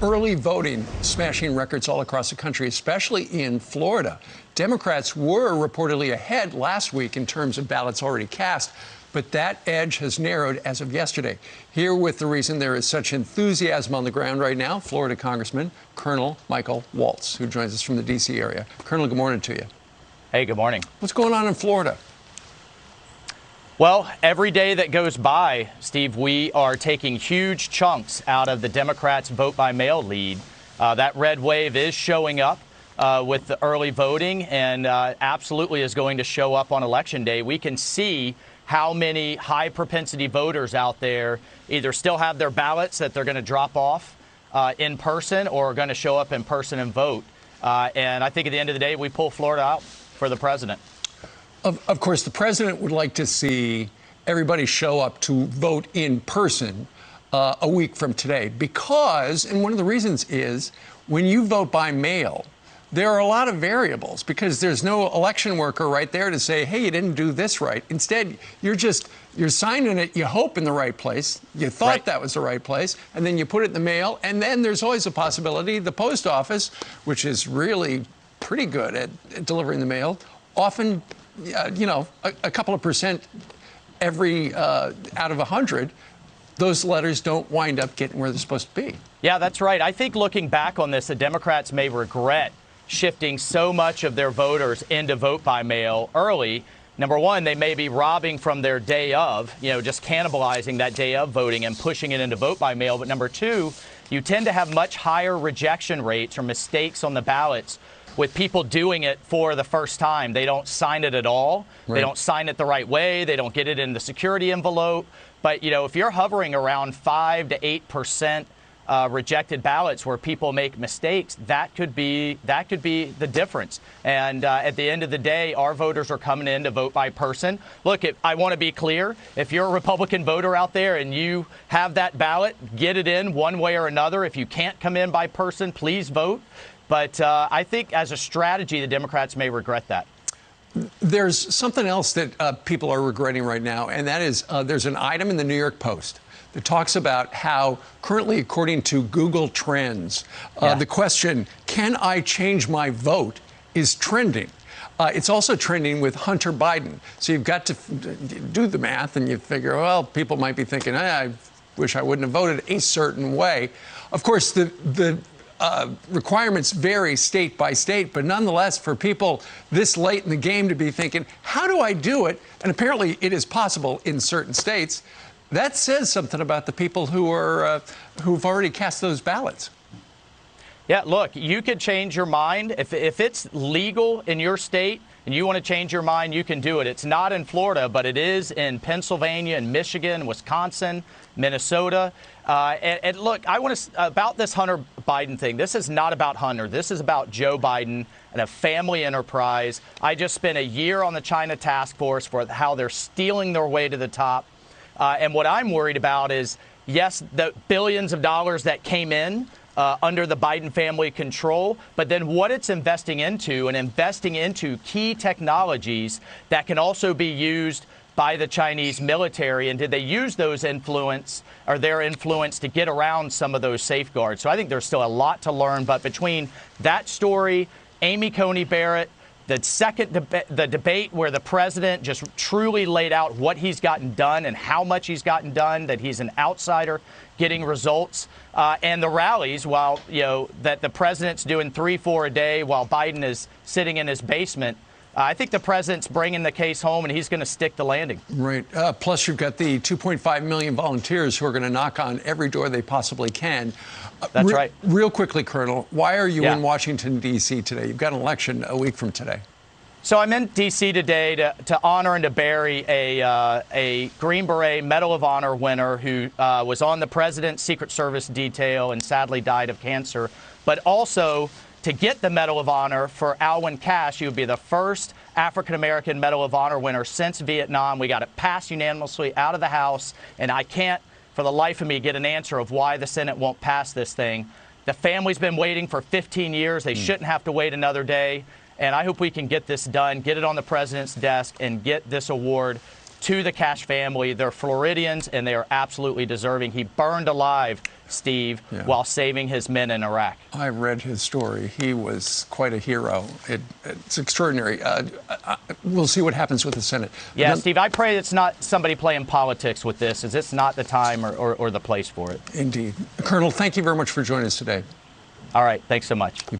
Early voting smashing records all across the country, especially in Florida. Democrats were reportedly ahead last week in terms of ballots already cast, but that edge has narrowed as of yesterday. Here with the reason there is such enthusiasm on the ground right now, Florida Congressman Colonel Michael Waltz, who joins us from the D.C. area. Colonel, good morning to you. Hey, good morning. What's going on in Florida? Well, every day that goes by, Steve, we are taking huge chunks out of the Democrats' vote-by-mail lead. That red wave is showing up with the early voting and absolutely is going to show up on Election Day. We can see how many high-propensity voters out there either still have their ballots that they're going to drop off in person or are going to show up in person and vote. And I think at the end of the day, we pull Florida out for the president. Of course, the president would like to see everybody show up to vote in person a week from today because, and one of the reasons is, when you vote by mail, there are a lot of variables because there's no election worker right there to say, hey, you didn't do this right. Instead, you're signing it, you hope in the right place, you thought that was the right place, and then you put it in the mail, and then there's always a possibility the post office, which is really pretty good at delivering the mail, often a couple of percent every out of 100, those letters don't wind up getting where they're supposed to be. Yeah, that's right. I think looking back on this, the Democrats may regret shifting so much of their voters into vote by mail early. Number one, they may be robbing from their day of, just cannibalizing that day of voting and pushing it into vote by mail. But number two, you tend to have much higher rejection rates or mistakes on the ballots with people doing it for the first time. They don't sign it at all. Right. They don't sign it the right way. They don't get it in the security envelope. But, if you're hovering around 5 to 8% rejected ballots where people make mistakes, that could be the difference. And at the end of the day, our voters are coming in to vote by person. Look, I want to be clear. If you're a Republican voter out there and you have that ballot, get it in one way or another. If you can't come in by person, please vote. But I think as a strategy, the Democrats may regret that. There's something else that people are regretting right now, and that is there's an item in the New York Post that talks about how currently, according to Google Trends, the question, can I change my vote, is trending. It's also trending with Hunter Biden. So you've got to do the math and you figure, well, people might be thinking, I wish I wouldn't have voted a certain way. Of course, the requirements vary state by state, but nonetheless, for people this late in the game to be thinking, how do I do it? And apparently it is possible in certain states. That says something about the people who've already cast those ballots. Yeah, look, you could change your mind. If it's legal in your state and you want to change your mind, you can do it. It's not in Florida, but it is in Pennsylvania and Michigan, Wisconsin, Minnesota. And look, I want to about this Hunter Biden thing. This is not about Hunter. This is about Joe Biden and a family enterprise. I just spent a year on the China task force for how they're stealing their way to the top. And what I'm worried about is, yes, the billions of dollars that came in under the Biden family control, but then what it's investing into key technologies that can also be used by the Chinese military, and did they use those influence or their influence to get around some of those safeguards? So I think there's still a lot to learn, but between that story, Amy Coney Barrett, the second the debate where the president just truly laid out what he's gotten done and how much he's gotten done, that he's an outsider getting results, and the rallies, while that the president's doing 3-4 a day while Biden is sitting in his basement. I think the president's bringing the case home, and he's going to stick the landing. Right. Plus, you've got the 2.5 million volunteers who are going to knock on every door they possibly can. That's right. Real quickly, Colonel, why are you in Washington, D.C. today? You've got an election a week from today. So I'm in D.C. today to honor and to bury a Green Beret Medal of Honor winner who was on the president's Secret Service detail and sadly died of cancer, but also to get the Medal of Honor for Alwyn Cashe. He would be the first African-American Medal of Honor winner since Vietnam. We got it passed unanimously out of the House, and I can't, for the life of me, get an answer of why the Senate won't pass this thing. The family's been waiting for 15 years. They shouldn't have to wait another day, and I hope we can get this done, get it on the president's desk, and get this award to the Cashe family. They're Floridians, and they are absolutely deserving. He burned alive, Steve, while saving his men in Iraq. I read his story. He was quite a hero. It's extraordinary. We'll see what happens with the Senate. Yeah, Steve, I pray it's not somebody playing politics with this, as it's not the time or the place for it. Indeed. Colonel, thank you very much for joining us today. All right. Thanks so much.